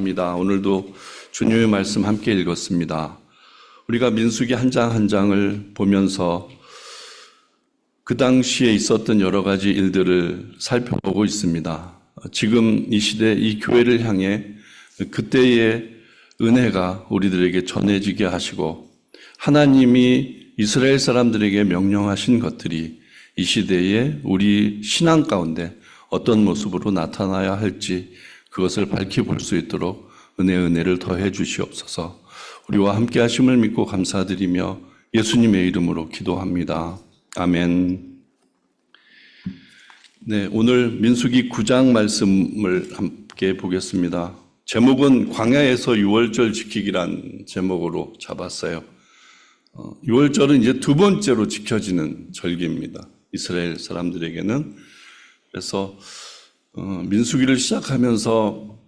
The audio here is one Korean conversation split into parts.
감사합니다. 오늘도 주님의 말씀 함께 읽었습니다. 우리가 민수기 한 장 한 장을 보면서 그 당시에 있었던 여러 가지 일들을 살펴보고 있습니다. 지금 이 시대 이 교회를 향해 그때의 은혜가 우리들에게 전해지게 하시고 하나님이 이스라엘 사람들에게 명령하신 것들이 이 시대에 우리 신앙 가운데 어떤 모습으로 나타나야 할지 그것을 밝히 볼 수 있도록 은혜를 더해 주시옵소서. 우리와 함께 하심을 믿고 감사드리며 예수님의 이름으로 기도합니다. 아멘. 네, 오늘 민수기 9장 말씀을 함께 보겠습니다. 제목은 광야에서 유월절 지키기란 제목으로 잡았어요. 유월절은 이제 두 번째로 지켜지는 절기입니다. 이스라엘 사람들에게는. 그래서 민수기를 시작하면서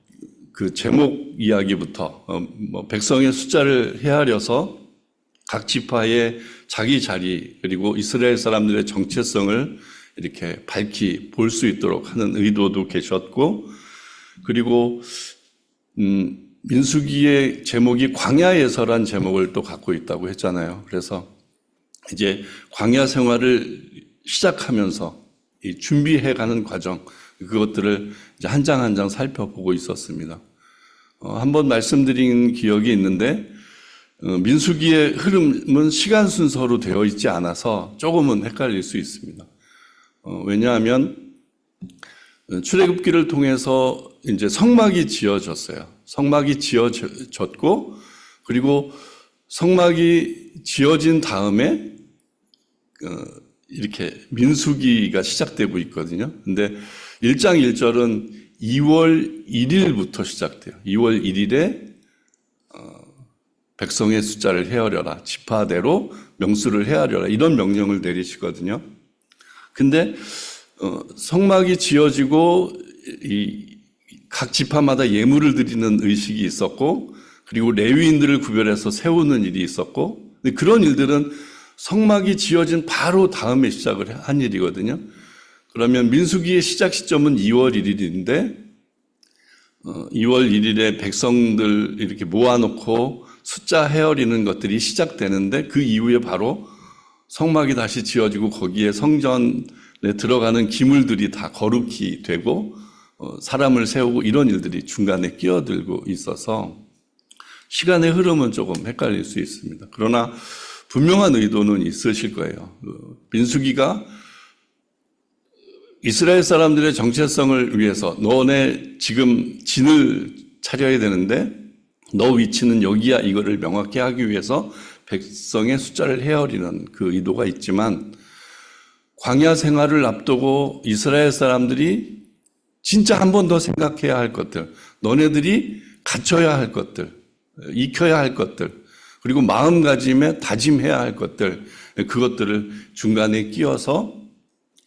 그 제목 이야기부터 백성의 숫자를 헤아려서 각 지파의 자기 자리 그리고 이스라엘 사람들의 정체성을 이렇게 밝히 볼 수 있도록 하는 의도도 계셨고, 그리고 민수기의 제목이 광야에서란 제목을 또 갖고 있다고 했잖아요. 그래서 이제 광야 생활을 시작하면서 이 준비해가는 과정, 그것들을 이제 한 장 한 장 살펴보고 있었습니다. 한번 말씀드린 기억이 있는데, 민수기의 흐름은 시간 순서로 되어 있지 않아서 조금은 헷갈릴 수 있습니다. 왜냐하면 출애굽기를 통해서 이제 성막이 지어졌어요. 성막이 지어졌고, 그리고 성막이 지어진 다음에 이렇게 민수기가 시작되고 있거든요. 근데 1장 1절은 2월 1일부터 시작돼요. 2월 1일에 백성의 숫자를 헤아려라. 지파대로 명수를 헤아려라. 이런 명령을 내리시거든요. 근데 성막이 지어지고 각 지파마다 예물을 드리는 의식이 있었고, 그리고 레위인들을 구별해서 세우는 일이 있었고, 근데 그런 일들은 성막이 지어진 바로 다음에 시작을 한 일이거든요. 그러면 민수기의 시작 시점은 2월 1일인데 2월 1일에 백성들 이렇게 모아놓고 숫자 헤아리는 것들이 시작되는데, 그 이후에 바로 성막이 다시 지어지고 거기에 성전에 들어가는 기물들이 다 거룩히 되고 사람을 세우고 이런 일들이 중간에 끼어들고 있어서 시간의 흐름은 조금 헷갈릴 수 있습니다. 그러나 분명한 의도는 있으실 거예요. 민수기가 이스라엘 사람들의 정체성을 위해서 너네 지금 진을 차려야 되는데 너 위치는 여기야, 이거를 명확히 하기 위해서 백성의 숫자를 헤아리는 그 의도가 있지만, 광야 생활을 앞두고 이스라엘 사람들이 진짜 한 번 더 생각해야 할 것들, 너네들이 갖춰야 할 것들, 익혀야 할 것들, 그리고 마음가짐에 다짐해야 할 것들, 그것들을 중간에 끼워서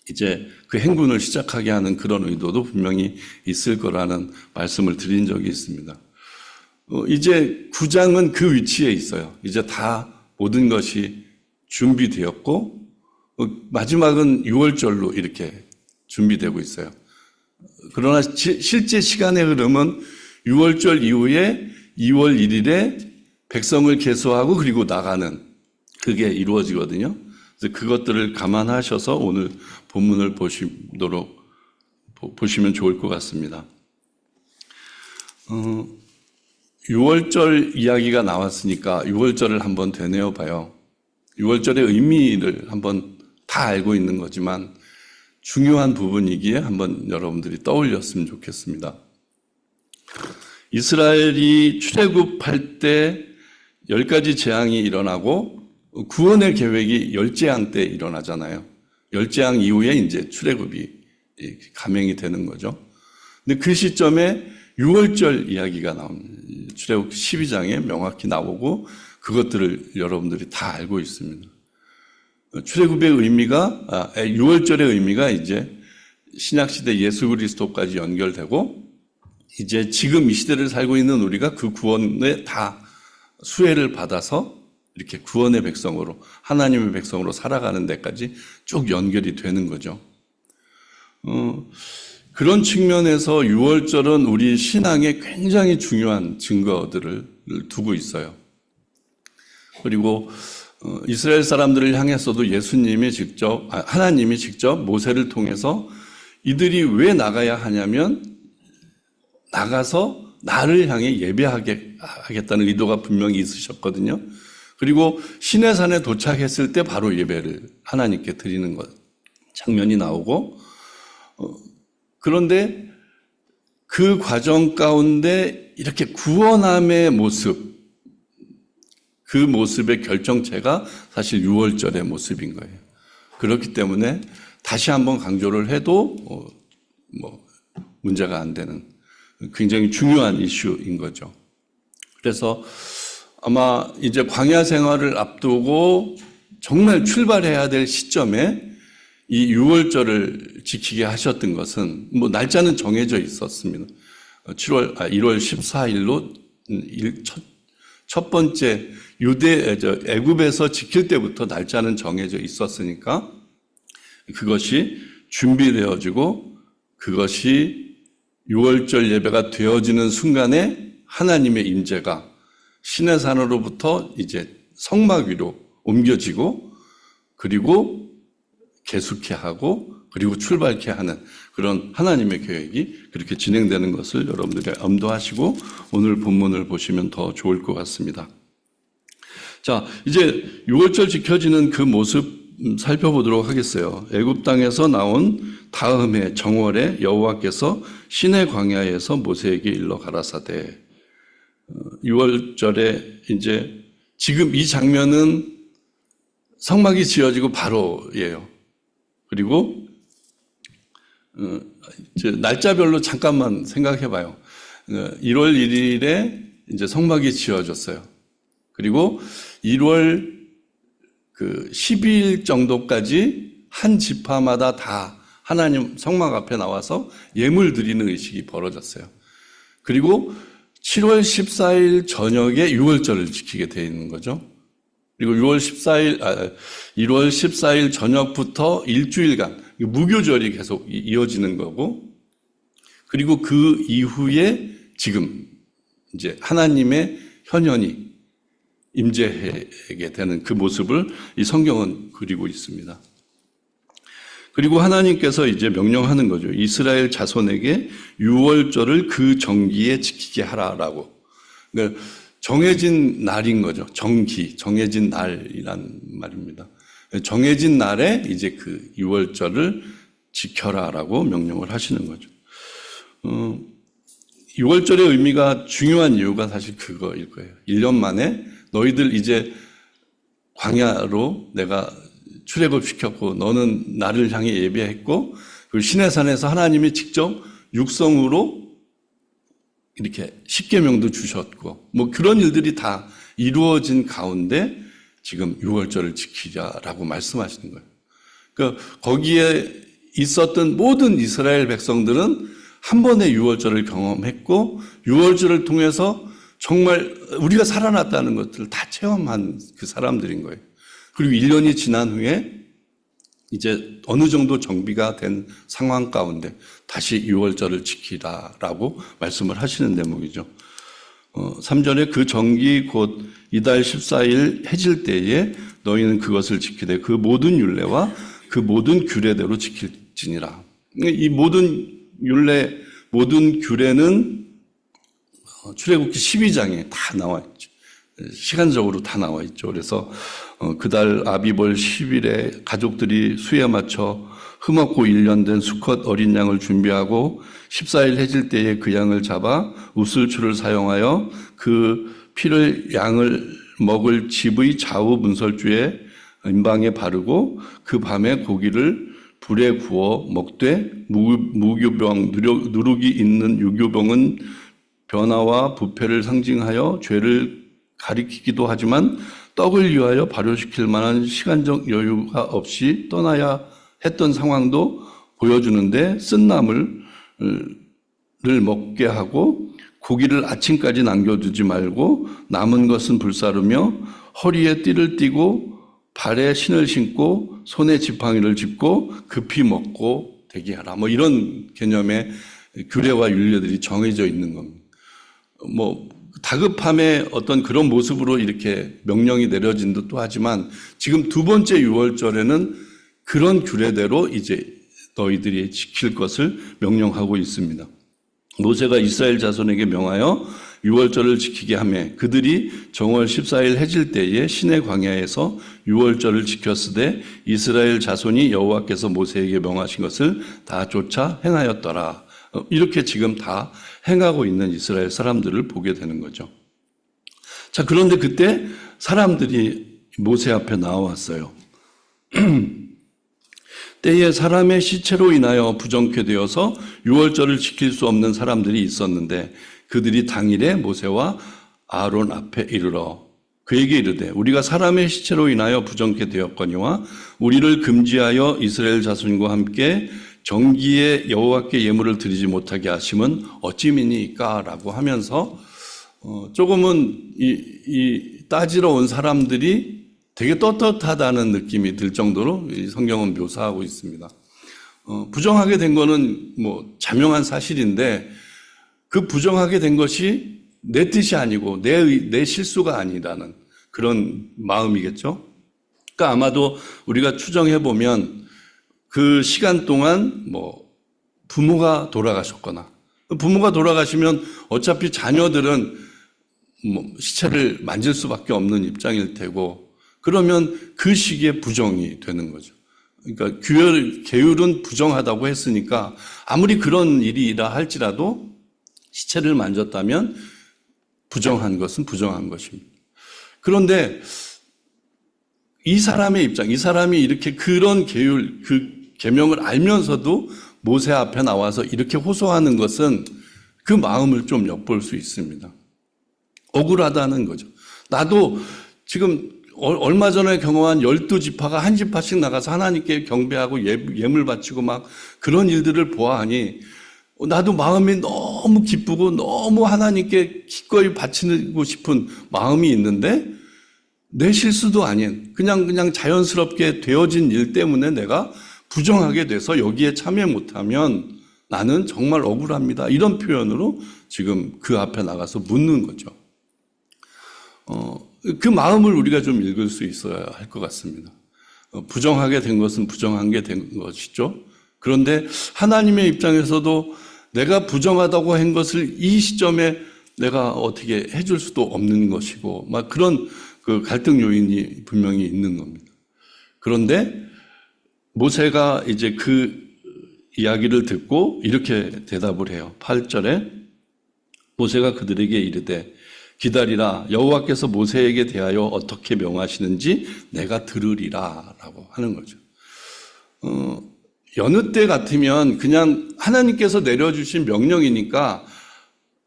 이제 그 행군을 시작하게 하는 그런 의도도 분명히 있을 거라는 말씀을 드린 적이 있습니다. 이제 9장은 그 위치에 있어요. 이제 다 모든 것이 준비되었고, 마지막은 6월절로 이렇게 준비되고 있어요. 그러나 실제 시간의 흐름은 6월절 이후에 2월 1일에 백성을 계수하고 그리고 나가는, 그게 이루어지거든요. 그래서 그것들을 감안하셔서 오늘 본문을 보시면 좋을 것 같습니다. 6월절 이야기가 나왔으니까 6월절을 한번 되뇌어 봐요. 6월절의 의미를 한번 다 알고 있는 거지만 중요한 부분이기에 한번 여러분들이 떠올렸으면 좋겠습니다. 이스라엘이 출애굽할 때 10가지 재앙이 일어나고 구원의 계획이 열재앙 때 일어나잖아요. 열재앙 이후에 이제 출애굽이 감행이 되는 거죠. 근데 그 시점에 6월절 이야기가 나옵니다. 출애굽 12장에 명확히 나오고 그것들을 여러분들이 다 알고 있습니다. 출애굽의 의미가 6월절의 의미가 이제 신약시대 예수 그리스도까지 연결되고, 이제 지금 이 시대를 살고 있는 우리가 그 구원에 다 수혜를 받아서 이렇게 구원의 백성으로, 하나님의 백성으로 살아가는 데까지 쭉 연결이 되는 거죠. 그런 측면에서 유월절은 우리 신앙에 굉장히 중요한 증거들을 두고 있어요. 그리고 이스라엘 사람들을 향해서도 하나님이 직접 모세를 통해서 이들이 왜 나가야 하냐면 나가서 나를 향해 예배하겠다는 의도가 분명히 있으셨거든요. 그리고 시내산에 도착했을 때 바로 예배를 하나님께 드리는 것 장면이 나오고, 그런데 그 과정 가운데 이렇게 구원함의 모습, 그 모습의 결정체가 사실 유월절의 모습인 거예요. 그렇기 때문에 다시 한번 강조를 해도 문제가 안 되는 굉장히 중요한 이슈인 거죠. 그래서 아마 이제 광야 생활을 앞두고 정말 출발해야 될 시점에 이 유월절을 지키게 하셨던 것은 날짜는 정해져 있었습니다. 1월 14일로 첫 번째 애굽에서 지킬 때부터 날짜는 정해져 있었으니까 그것이 준비되어지고 그것이 유월절 예배가 되어지는 순간에 하나님의 임재가 시내산으로부터 이제 성막 위로 옮겨지고 그리고 계속케 하고 그리고 출발케 하는 그런 하나님의 계획이 그렇게 진행되는 것을 여러분들이 염두하시고 오늘 본문을 보시면 더 좋을 것 같습니다. 자, 이제 유월절 지켜지는 그 모습 살펴보도록 하겠어요. 애굽 땅에서 나온 다음 해 정월에 여호와께서 시내 광야에서 모세에게 일러 가라사대. 유월절에 이제 지금 이 장면은 성막이 지어지고 바로예요. 그리고 날짜별로 잠깐만 생각해 봐요. 1월 1일에 이제 성막이 지어졌어요. 그리고 1월 12일 정도까지 한 지파마다 다 하나님 성막 앞에 나와서 예물 드리는 의식이 벌어졌어요. 그리고 7월 14일 저녁에 유월절을 지키게 되어 있는 거죠. 그리고 1월 14일 저녁부터 일주일간 무교절이 계속 이어지는 거고, 그리고 그 이후에 지금 이제 하나님의 현현이 임재하게 되는 그 모습을 이 성경은 그리고 있습니다. 그리고 하나님께서 이제 명령하는 거죠. 이스라엘 자손에게 유월절을 그 정기에 지키게 하라라고. 그러니까 정해진 날인 거죠. 정해진 날이란 말입니다. 정해진 날에 이제 그 유월절을 지켜라라고 명령을 하시는 거죠. 유월절의 의미가 중요한 이유가 사실 그거일 거예요. 1년 만에 너희들 이제 광야로 내가 출애굽시켰고 너는 나를 향해 예배했고 그 시내산에서 하나님이 직접 육성으로 이렇게 십계명도 주셨고 그런 일들이 다 이루어진 가운데 지금 유월절을 지키자라고 말씀하시는 거예요. 그러니까 거기에 있었던 모든 이스라엘 백성들은 한 번의 유월절을 경험했고 유월절을 통해서 정말 우리가 살아났다는 것들을 다 체험한 그 사람들인 거예요. 그리고 1년이 지난 후에 이제 어느 정도 정비가 된 상황 가운데 다시 유월절을 지키라라고 말씀을 하시는 대목이죠. 3절에 그 정기 곧 이달 14일 해질 때에 너희는 그것을 지키되 그 모든 율례와 그 모든 규례대로 지킬지니라. 이 모든 율례, 모든 규례는 출애굽기 12장에 다 나와 있죠. 시간적으로 다 나와 있죠. 그래서 그달 아비벌 10일에 가족들이 수에 맞춰 흠없고 1년 된 수컷 어린 양을 준비하고 14일 해질 때에 그 양을 잡아 우슬추를 사용하여 그 피를 양을 먹을 집의 좌우 문설주에 임방에 바르고 그 밤에 고기를 불에 구워 먹되 무교병 누룩이 있는 유교병은 변화와 부패를 상징하여 죄를 가리키기도 하지만 떡을 위하여 발효시킬 만한 시간적 여유가 없이 떠나야 했던 상황도 보여주는데 쓴 나물을 먹게 하고 고기를 아침까지 남겨두지 말고 남은 것은 불사르며 허리에 띠를 띠고 발에 신을 신고 손에 지팡이를 짚고 급히 먹고 되게 하라. 뭐 이런 개념의 규례와 윤례들이 정해져 있는 겁니다. 뭐 다급함의 어떤 그런 모습으로 이렇게 명령이 내려진 듯도 하지만 지금 두 번째 유월절에는 그런 규례대로 이제 너희들이 지킬 것을 명령하고 있습니다. 모세가 이스라엘 자손에게 명하여 유월절을 지키게 하며 그들이 정월 14일 해질 때에 시내 광야에서 유월절을 지켰으되 이스라엘 자손이 여호와께서 모세에게 명하신 것을 다 쫓아 행하였더라. 이렇게 지금 다 행하고 있는 이스라엘 사람들을 보게 되는 거죠. 자, 그런데 그때 사람들이 모세 앞에 나왔어요. 때에 사람의 시체로 인하여 부정케 되어서 유월절을 지킬 수 없는 사람들이 있었는데 그들이 당일에 모세와 아론 앞에 이르러 그에게 이르되 우리가 사람의 시체로 인하여 부정케 되었거니와 우리를 금지하여 이스라엘 자손과 함께 정기에 여호와께 예물을 드리지 못하게 하심은 어찌미니까? 라고 하면서 조금은 이 따지러 온 사람들이 되게 떳떳하다는 느낌이 들 정도로 이 성경은 묘사하고 있습니다. 부정하게 된 거는 뭐 자명한 사실인데 그 부정하게 된 것이 내 뜻이 아니고 내 실수가 아니라는 그런 마음이겠죠. 그러니까 아마도 우리가 추정해 보면 그 시간 동안 뭐 부모가 돌아가셨거나 부모가 돌아가시면 어차피 자녀들은 뭐 시체를 만질 수밖에 없는 입장일 테고 그러면 그 시기에 부정이 되는 거죠. 그러니까 계율은 부정하다고 했으니까 아무리 그런 일이라 할지라도 시체를 만졌다면 부정한 것은 부정한 것입니다. 그런데 이 사람의 입장, 이 사람이 이렇게 그런 계율, 그 계명을 알면서도 모세 앞에 나와서 이렇게 호소하는 것은 그 마음을 좀 엿볼 수 있습니다. 억울하다는 거죠. 나도 지금 얼마 전에 경험한 12지파가 한 지파씩 나가서 하나님께 경배하고 예물 바치고 막 그런 일들을 보아하니 나도 마음이 너무 기쁘고 너무 하나님께 기꺼이 바치고 싶은 마음이 있는데 내 실수도 아닌 그냥 자연스럽게 되어진 일 때문에 내가 부정하게 돼서 여기에 참여 못하면 나는 정말 억울합니다. 이런 표현으로 지금 그 앞에 나가서 묻는 거죠. 그 마음을 우리가 좀 읽을 수 있어야 할 것 같습니다. 부정하게 된 것은 부정한 게 된 것이죠. 그런데 하나님의 입장에서도 내가 부정하다고 한 것을 이 시점에 내가 어떻게 해줄 수도 없는 것이고, 막 그런 그 갈등 요인이 분명히 있는 겁니다. 그런데 모세가 이제 그 이야기를 듣고 이렇게 대답을 해요. 8절에 모세가 그들에게 이르되 기다리라 여호와께서 모세에게 대하여 어떻게 명하시는지 내가 들으리라 라고 하는 거죠. 여느 때 같으면 그냥 하나님께서 내려주신 명령이니까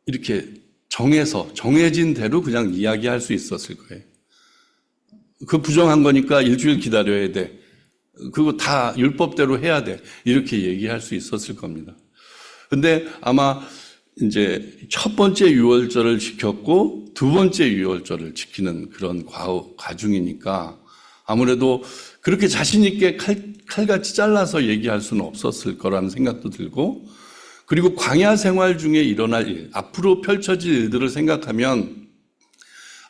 이렇게 정해진 대로 그냥 이야기할 수 있었을 거예요. 그 부정한 거니까 일주일 기다려야 돼. 그거 다 율법대로 해야 돼. 이렇게 얘기할 수 있었을 겁니다. 근데 아마 이제 첫 번째 유월절을 지켰고 두 번째 유월절을 지키는 그런 과중이니까 아무래도 그렇게 자신 있게 칼같이 잘라서 얘기할 수는 없었을 거라는 생각도 들고, 그리고 광야 생활 중에 일어날 일, 앞으로 펼쳐질 일들을 생각하면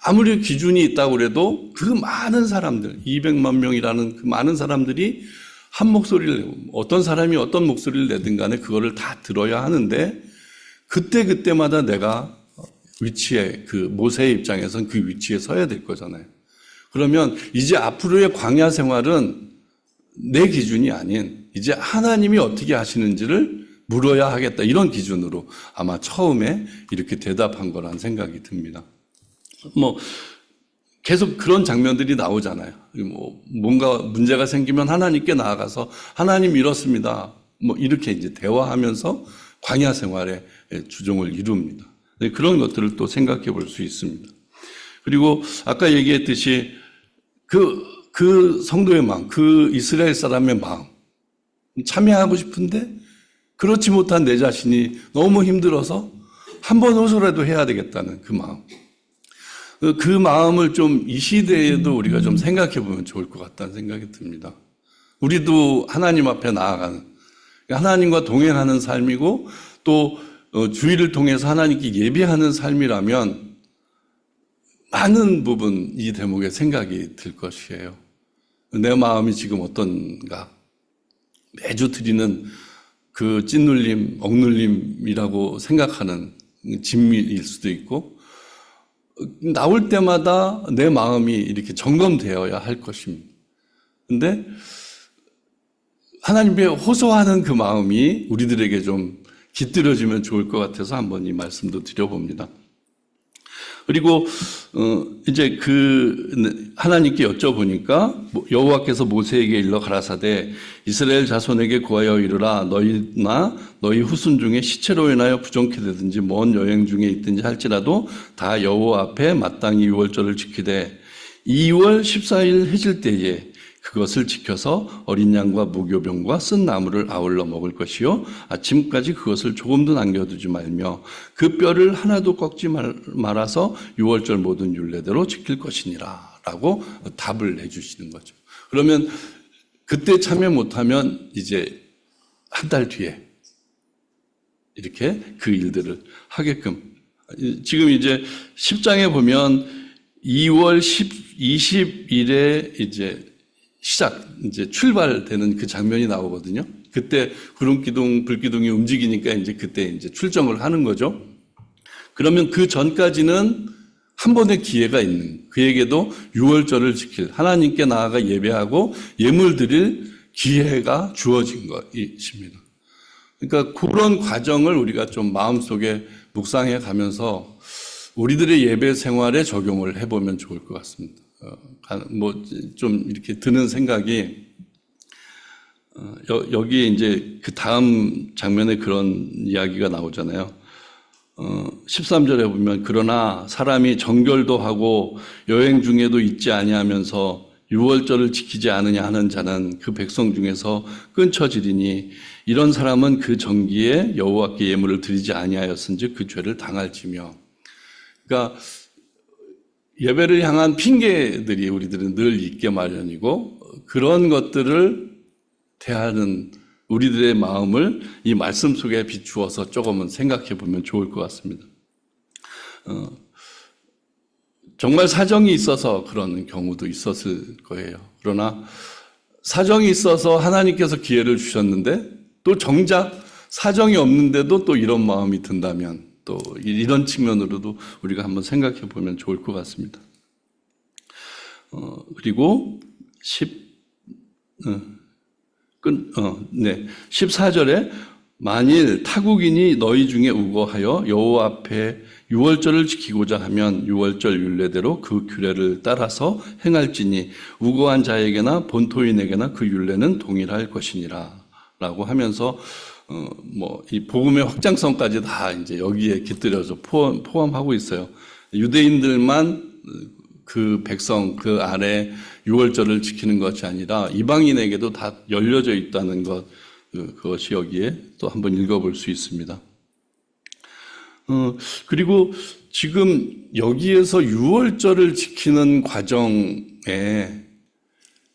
아무리 기준이 있다고 그래도 그 많은 사람들, 200만 명이라는 그 많은 사람들이 한 목소리를 내고 어떤 사람이 어떤 목소리를 내든 간에 그거를 다 들어야 하는데 그때마다 내가 위치에, 그 모세의 입장에선 그 위치에 서야 될 거잖아요. 그러면 이제 앞으로의 광야 생활은 내 기준이 아닌 이제 하나님이 어떻게 하시는지를 물어야 하겠다. 이런 기준으로 아마 처음에 이렇게 대답한 거라는 생각이 듭니다. 뭐 계속 그런 장면들이 나오잖아요. 뭐 뭔가 문제가 생기면 하나님께 나아가서 하나님 이렇습니다. 뭐 이렇게 이제 대화하면서 광야 생활의 주종을 이룹니다. 그런 것들을 또 생각해 볼 수 있습니다. 그리고 아까 얘기했듯이 그 성도의 마음, 그 이스라엘 사람의 마음, 참여하고 싶은데 그렇지 못한 내 자신이 너무 힘들어서 한 번 호소라도 해야 되겠다는 그 마음. 그 마음을 좀 이 시대에도 우리가 좀 생각해 보면 좋을 것 같다는 생각이 듭니다. 우리도 하나님 앞에 나아가는 하나님과 동행하는 삶이고 또 주의를 통해서 하나님께 예배하는 삶이라면 많은 부분 이 대목에 생각이 들 것이에요. 내 마음이 지금 어떤가? 매주 드리는 그 찐눌림, 억눌림이라고 생각하는 진미일 수도 있고, 나올 때마다 내 마음이 이렇게 점검되어야 할 것입니다. 근데 하나님께 호소하는 그 마음이 우리들에게 좀 깃들여지면 좋을 것 같아서 한번 이 말씀도 드려봅니다. 그리고 이제 하나님께 여쭤보니까 여호와께서 모세에게 일러 가라사대 이스라엘 자손에게 구하여 이르라 너희나 너희 후손 중에 시체로 인하여 부정케 되든지 먼 여행 중에 있든지 할지라도 다 여호와 앞에 마땅히 유월절을 지키되 2월 14일 해질 때에 그것을 지켜서 어린 양과 무교병과 쓴 나무를 아울러 먹을 것이요 아침까지 그것을 조금도 남겨두지 말며 그 뼈를 하나도 꺾지 말아서 유월절 모든 율례대로 지킬 것이니라 라고 답을 해주시는 거죠. 그러면 그때 참여 못하면 이제 한 달 뒤에 이렇게 그 일들을 하게끔 지금 이제 10장에 보면 2월 20일에 이제 출발되는 그 장면이 나오거든요. 그때 구름기둥, 불기둥이 움직이니까 그때 이제 출정을 하는 거죠. 그러면 그 전까지는 한 번의 기회가 있는, 그에게도 유월절을 지킬, 하나님께 나아가 예배하고 예물 드릴 기회가 주어진 것입니다. 그러니까 그런 과정을 우리가 좀 마음속에 묵상해 가면서 우리들의 예배 생활에 적용을 해보면 좋을 것 같습니다. 좀 이렇게 드는 생각이, 여기에 이제 그 다음 장면에 그런 이야기가 나오잖아요. 13절에 보면 그러나 사람이 정결도 하고 여행 중에도 있지 아니하면서 유월절을 지키지 않으냐 하는 자는 그 백성 중에서 끊쳐지리니 이런 사람은 그 정기에 여호와께 예물을 드리지 아니하였은즉 그 죄를 당할지며. 그러니까 예배를 향한 핑계들이 우리들은 늘 있게 마련이고 그런 것들을 대하는 우리들의 마음을 이 말씀 속에 비추어서 조금은 생각해 보면 좋을 것 같습니다. 정말 사정이 있어서 그런 경우도 있었을 거예요. 그러나 사정이 있어서 하나님께서 기회를 주셨는데 또 정작 사정이 없는데도 또 이런 마음이 든다면 또 이런 측면으로도 우리가 한번 생각해 보면 좋을 것 같습니다. 그리고 14절에 만일 타국인이 너희 중에 우거하여 여호와 앞에 유월절을 지키고자 하면 유월절 율례대로 그 규례를 따라서 행할지니 우거한 자에게나 본토인에게나 그 율례는 동일할 것이니라 라고 하면서 이 복음의 확장성까지 다 이제 여기에 깃들여서 포함하고 있어요. 유대인들만 그 백성 그 아래 유월절을 지키는 것이 아니라 이방인에게도 다 열려져 있다는 것, 그것이 여기에 또 한번 읽어볼 수 있습니다. 그리고 지금 여기에서 유월절을 지키는 과정에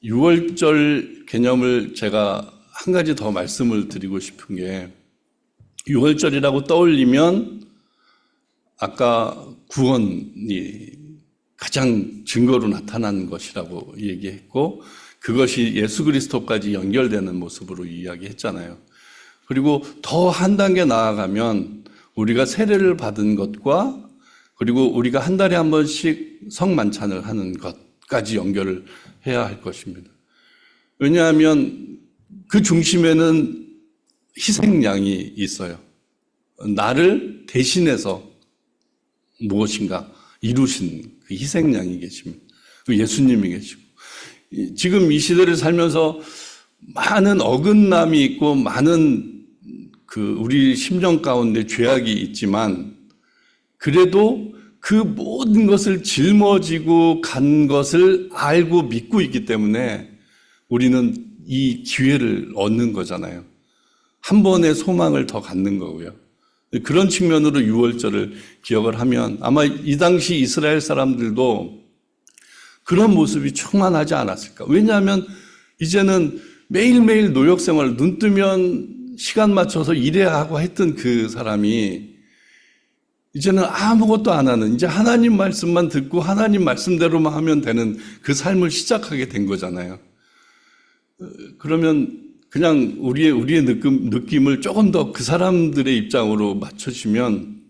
유월절 개념을 제가 한 가지 더 말씀을 드리고 싶은 게 유월절이라고 떠올리면 아까 구원이 가장 증거로 나타난 것이라고 얘기했고 그것이 예수 그리스도까지 연결되는 모습으로 이야기했잖아요. 그리고 더 한 단계 나아가면 우리가 세례를 받은 것과 그리고 우리가 한 달에 한 번씩 성만찬을 하는 것까지 연결을 해야 할 것입니다. 왜냐하면 그 중심에는 희생양이 있어요. 나를 대신해서 무엇인가 이루신 그 희생양이 계십니다. 그 예수님이 계시고 지금 이 시대를 살면서 많은 어긋남이 있고 많은 우리 심정 가운데 죄악이 있지만 그래도 그 모든 것을 짊어지고 간 것을 알고 믿고 있기 때문에 우리는 이 기회를 얻는 거잖아요. 한 번의 소망을 더 갖는 거고요. 그런 측면으로 유월절을 기억을 하면 아마 이 당시 이스라엘 사람들도 그런 모습이 충만하지 않았을까. 왜냐하면 이제는 매일매일 노역생활, 눈 뜨면 시간 맞춰서 일해야 하고 했던 그 사람이 이제는 아무것도 안 하는, 이제 하나님 말씀만 듣고 하나님 말씀대로만 하면 되는 그 삶을 시작하게 된 거잖아요. 그러면 그냥 우리의 느낌을 조금 더 그 사람들의 입장으로 맞춰주면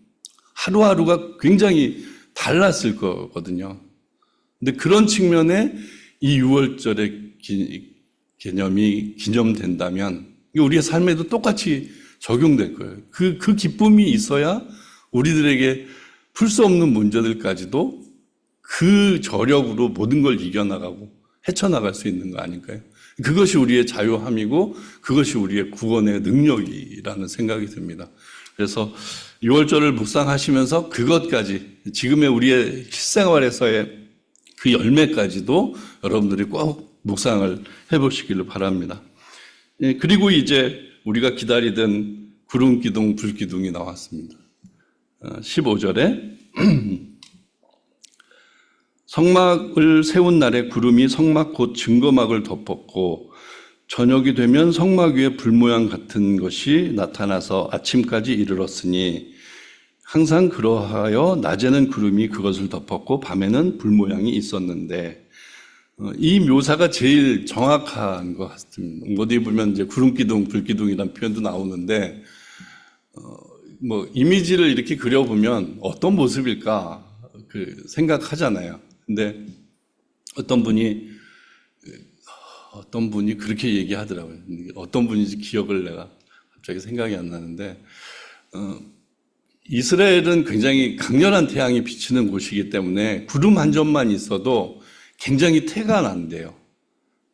하루하루가 굉장히 달랐을 거거든요. 근데 그런 측면에 이 6월절의 개념이 기념된다면 우리의 삶에도 똑같이 적용될 거예요. 그 기쁨이 있어야 우리들에게 풀 수 없는 문제들까지도 그 저력으로 모든 걸 이겨나가고 헤쳐나갈 수 있는 거 아닐까요? 그것이 우리의 자유함이고 그것이 우리의 구원의 능력이라는 생각이 듭니다. 그래서 6월절을 묵상하시면서 그것까지 지금의 우리의 실생활에서의 그 열매까지도 여러분들이 꼭 묵상을 해보시기를 바랍니다. 그리고 이제 우리가 기다리던 구름기둥, 불기둥이 나왔습니다. 15절에 성막을 세운 날에 구름이 성막 곧 증거막을 덮었고 저녁이 되면 성막 위에 불 모양 같은 것이 나타나서 아침까지 이르렀으니 항상 그러하여 낮에는 구름이 그것을 덮었고 밤에는 불 모양이 있었는데 이 묘사가 제일 정확한 것 같습니다. 어디 보면 이제 구름기둥, 불기둥이라는 표현도 나오는데 뭐 이미지를 이렇게 그려보면 어떤 모습일까 그 생각하잖아요. 근데 어떤 분이 그렇게 얘기하더라고요. 어떤 분인지 기억을 내가 갑자기 생각이 안 나는데 이스라엘은 굉장히 강렬한 태양이 비치는 곳이기 때문에 구름 한 점만 있어도 굉장히 태가 난대요.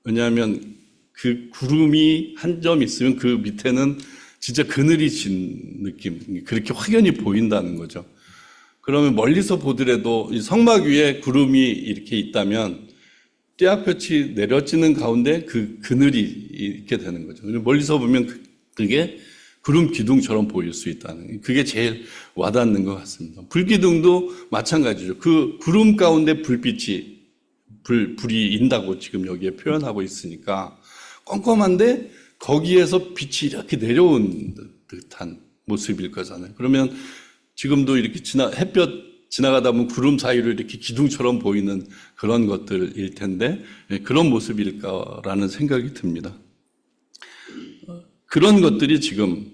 왜냐하면 그 구름이 한 점 있으면 그 밑에는 진짜 그늘이 진 느낌, 그렇게 확연히 보인다는 거죠. 그러면 멀리서 보더라도 이 성막 위에 구름이 이렇게 있다면 떼약볕이 내려지는 가운데 그 그늘이 있게 되는 거죠. 멀리서 보면 그게 구름 기둥처럼 보일 수 있다는, 그게 제일 와닿는 것 같습니다. 불기둥도 마찬가지죠. 그 구름 가운데 불이 인다고 지금 여기에 표현하고 있으니까 껌껌한데 거기에서 빛이 이렇게 내려온 듯한 모습일 거잖아요. 그러면 지금도 이렇게 햇볕 지나가다 보면 구름 사이로 이렇게 기둥처럼 보이는 그런 것들일 텐데 그런 모습일까라는 생각이 듭니다. 그런 것들이 지금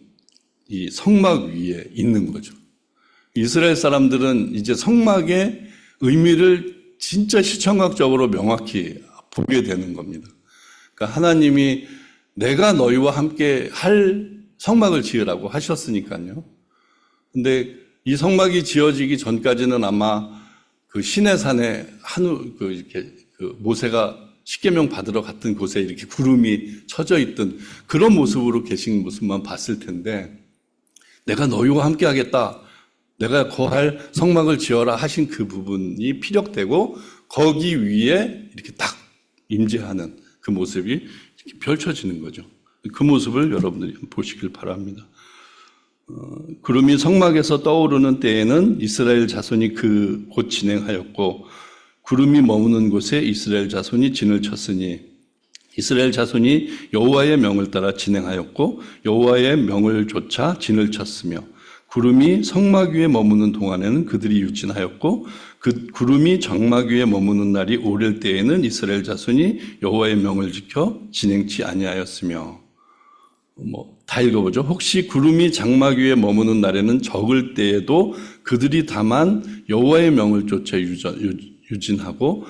이 성막 위에 있는 거죠. 이스라엘 사람들은 이제 성막의 의미를 진짜 시청각적으로 명확히 보게 되는 겁니다. 그러니까 하나님이 내가 너희와 함께 할 성막을 지으라고 하셨으니까요. 근데 이 성막이 지어지기 전까지는 아마 그 시내산에 이렇게 모세가 십계명 받으러 갔던 곳에 이렇게 구름이 쳐져 있던 그런 모습으로 계신 모습만 봤을 텐데 내가 너희와 함께 하겠다. 내가 거할 성막을 지어라 하신 그 부분이 피력되고 거기 위에 이렇게 딱 임재하는 그 모습이 이렇게 펼쳐지는 거죠. 그 모습을 여러분들이 보시길 바랍니다. 구름이 성막에서 떠오르는 때에는 이스라엘 자손이 곧 진행하였고 구름이 머무는 곳에 이스라엘 자손이 진을 쳤으니 이스라엘 자손이 여호와의 명을 따라 진행하였고 여호와의 명을 쫓아 진을 쳤으며 구름이 성막 위에 머무는 동안에는 그들이 유진하였고 그 구름이 장막 위에 머무는 날이 오를 때에는 이스라엘 자손이 여호와의 명을 지켜 진행치 아니하였으며 다 읽어보죠. 혹시 구름이 장막 위에 머무는 날에는 적을 때에도 그들이 다만 여호와의 명을 쫓아 유진하고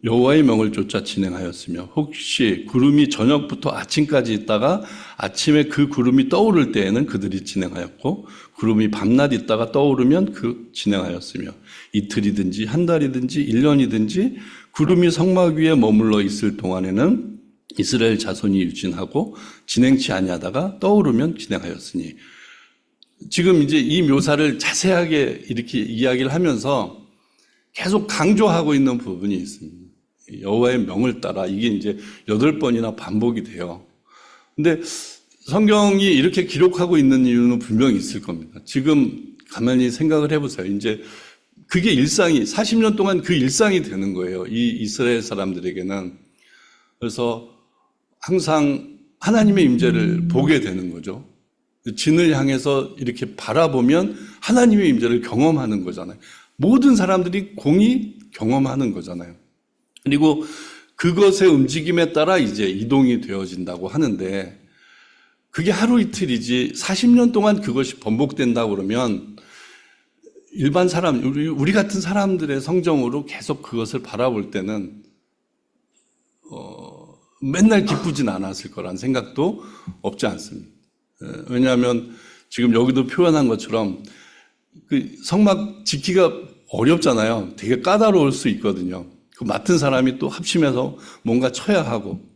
여호와의 명을 쫓아 진행하였으며 혹시 구름이 저녁부터 아침까지 있다가 아침에 그 구름이 떠오를 때에는 그들이 진행하였고 구름이 밤낮 있다가 떠오르면 진행하였으며 이틀이든지 한 달이든지 1년이든지 구름이 성막 위에 머물러 있을 동안에는 이스라엘 자손이 유진하고 진행치 아니하다가 떠오르면 진행하였으니 지금 이제 이 묘사를 자세하게 이렇게 이야기를 하면서 계속 강조하고 있는 부분이 있습니다. 여호와의 명을 따라 이게 이제 8번이나 반복이 돼요. 근데 성경이 이렇게 기록하고 있는 이유는 분명히 있을 겁니다. 지금 가만히 생각을 해보세요. 이제 그게 40년 동안 그 일상이 되는 거예요. 이 이스라엘 사람들에게는. 그래서 항상 하나님의 임재를 보게 되는 거죠. 진을 향해서 이렇게 바라보면 하나님의 임재를 경험하는 거잖아요. 모든 사람들이 공히 경험하는 거잖아요. 그리고 그것의 움직임에 따라 이제 이동이 되어진다고 하는데 그게 하루 이틀이지 40년 동안 그것이 반복된다고 그러면 일반 사람, 우리 같은 사람들의 성정으로 계속 그것을 바라볼 때는 맨날 기쁘진 않았을 거란 생각도 없지 않습니다. 왜냐하면 지금 여기도 표현한 것처럼 그 성막 짓기가 어렵잖아요. 되게 까다로울 수 있거든요. 그 맡은 사람이 또 합심해서 뭔가 쳐야 하고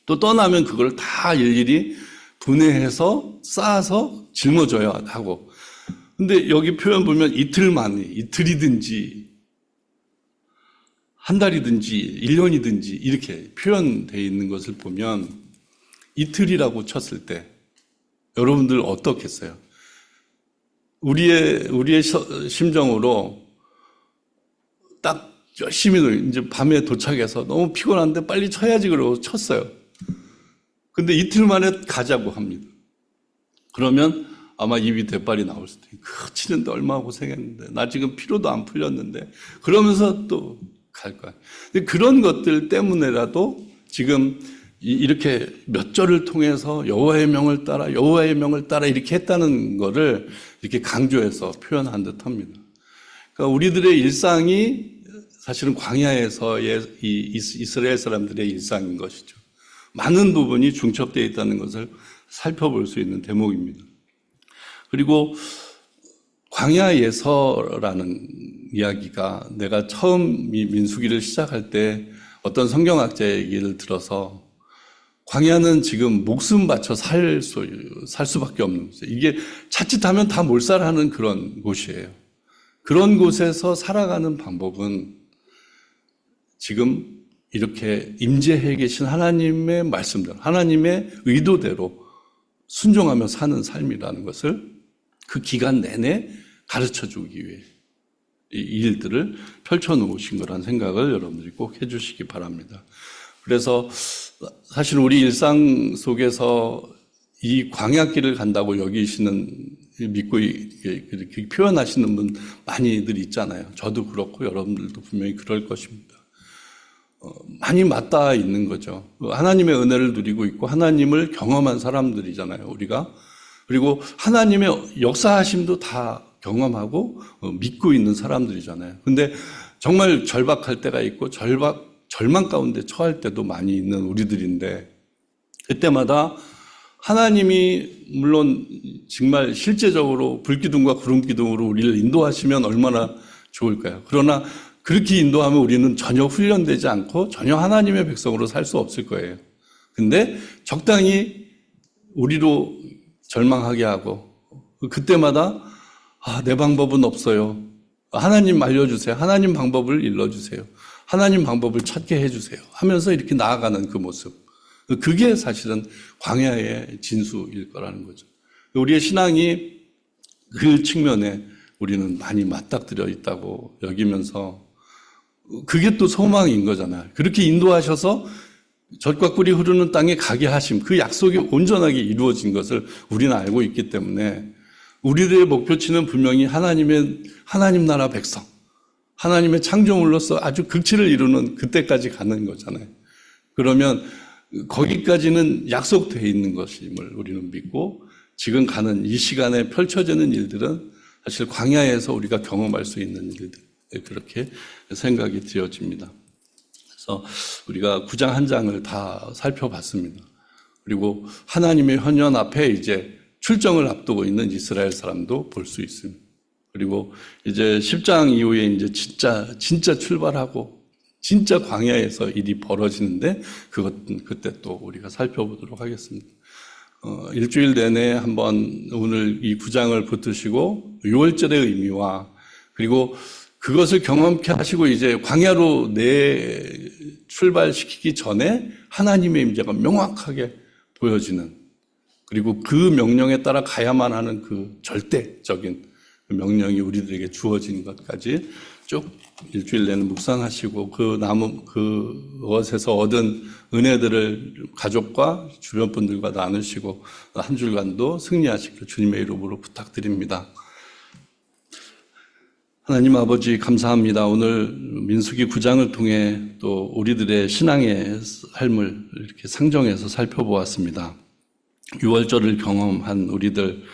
또 떠나면 그걸 다 일일이 분해해서 쌓아서 짊어져야 하고. 근데 여기 표현 보면 이틀 만에, 이틀이든지 한 달이든지 1년이든지 이렇게 표현되어 있는 것을 보면 이틀이라고 쳤을 때 여러분들 어떻겠어요? 우리의 심정으로 딱 열심히 이제 밤에 도착해서 너무 피곤한데 빨리 쳐야지 그러고 쳤어요. 근데 이틀 만에 가자고 합니다. 그러면 아마 입이 대빨이 나올 수도 있고, 치는데 얼마나 고생했는데, 나 지금 피로도 안 풀렸는데, 그러면서 또 갈 거야. 근데 그런 것들 때문에라도 지금 이렇게 몇 절을 통해서 여호와의 명을 따라, 여호와의 명을 따라 이렇게 했다는 거를 이렇게 강조해서 표현한 듯 합니다. 그러니까 우리들의 일상이 사실은 광야에서의 이 이스라엘 사람들의 일상인 것이죠. 많은 부분이 중첩되어 있다는 것을 살펴볼 수 있는 대목입니다. 그리고 광야에서라는 이야기가 내가 처음 이 민수기를 시작할 때 어떤 성경학자의 얘기를 들어서 광야는 지금 목숨 바쳐 살 수밖에 없는 곳이에요. 이게 자칫하면 다 몰살하는 그런 곳이에요. 그런 곳에서 살아가는 방법은 지금 이렇게 임재해 계신 하나님의 말씀대로, 하나님의 의도대로 순종하며 사는 삶이라는 것을 그 기간 내내 가르쳐 주기 위해 이 일들을 펼쳐놓으신 거라는 생각을 여러분들이 꼭 해주시기 바랍니다. 그래서 사실 우리 일상 속에서 이 광야길을 간다고 여기시는, 믿고 이렇게 표현하시는 분 많이들 있잖아요. 저도 그렇고 여러분들도 분명히 그럴 것입니다. 많이 맞닿아 있는 거죠. 하나님의 은혜를 누리고 있고 하나님을 경험한 사람들이잖아요, 우리가. 그리고 하나님의 역사하심도 다 경험하고 믿고 있는 사람들이잖아요. 근데 정말 절박할 때가 있고 절망 가운데 처할 때도 많이 있는 우리들인데 그때마다 하나님이 물론 정말 실제적으로 불기둥과 구름기둥으로 우리를 인도하시면 얼마나 좋을까요? 그러나 그렇게 인도하면 우리는 전혀 훈련되지 않고 전혀 하나님의 백성으로 살 수 없을 거예요. 근데 적당히 우리로 절망하게 하고 그때마다 내 방법은 없어요. 하나님 알려주세요. 하나님 방법을 일러주세요. 하나님 방법을 찾게 해주세요. 하면서 이렇게 나아가는 그 모습. 그게 사실은 광야의 진수일 거라는 거죠. 우리의 신앙이 그 측면에 우리는 많이 맞닥뜨려 있다고 여기면서 그게 또 소망인 거잖아요. 그렇게 인도하셔서 젖과 꿀이 흐르는 땅에 가게 하심, 그 약속이 온전하게 이루어진 것을 우리는 알고 있기 때문에 우리들의 목표치는 분명히 하나님 나라 백성, 하나님의 창조물로서 아주 극치를 이루는 그때까지 가는 거잖아요. 그러면 거기까지는 약속되어 있는 것임을 우리는 믿고 지금 가는 이 시간에 펼쳐지는 일들은 사실 광야에서 우리가 경험할 수 있는 일들, 그렇게 생각이 되어집니다. 그래서 우리가 9장 한 장을 다 살펴봤습니다. 그리고 하나님의 현현 앞에 이제 출정을 앞두고 있는 이스라엘 사람도 볼 수 있습니다. 그리고 이제 10장 이후에 이제 진짜 출발하고 진짜 광야에서 일이 벌어지는데 그것은 그때 또 우리가 살펴보도록 하겠습니다. 일주일 내내 한번 오늘 이 9장을 붙드시고 6월절의 의미와 그리고 그것을 경험케 하시고 이제 광야로 출발시키기 전에 하나님의 임재가 명확하게 보여지는 그리고 그 명령에 따라 가야만 하는 그 절대적인 명령이 우리들에게 주어진 것까지 쭉 일주일 내내 묵상하시고 그것에서 얻은 은혜들을 가족과 주변 분들과 나누시고 한 주간도 승리하시길 주님의 이름으로 부탁드립니다. 하나님 아버지 감사합니다. 오늘 민수기 9장을 통해 또 우리들의 신앙의 삶을 이렇게 상정해서 살펴보았습니다. 유월절을 경험한 우리들,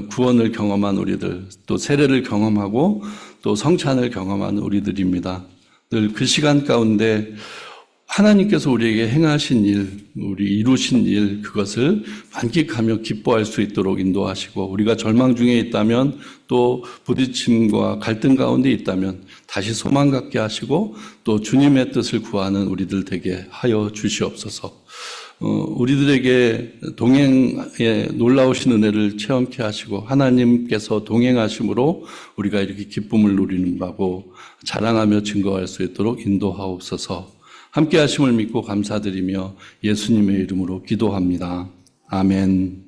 구원을 경험한 우리들, 또 세례를 경험하고 또 성찬을 경험한 우리들입니다. 늘 그 시간 가운데 하나님께서 우리에게 행하신 일, 우리 이루신 일, 그것을 만끽하며 기뻐할 수 있도록 인도하시고, 우리가 절망 중에 있다면, 또 부딪힘과 갈등 가운데 있다면 다시 소망 갖게 하시고, 또 주님의 뜻을 구하는 우리들 되게 하여 주시옵소서. 우리들에게 동행의 놀라우신 은혜를 체험케 하시고, 하나님께서 동행하심으로 우리가 이렇게 기쁨을 누리는 바고 자랑하며 증거할 수 있도록 인도하옵소서. 함께 하심을 믿고 감사드리며 예수님의 이름으로 기도합니다. 아멘.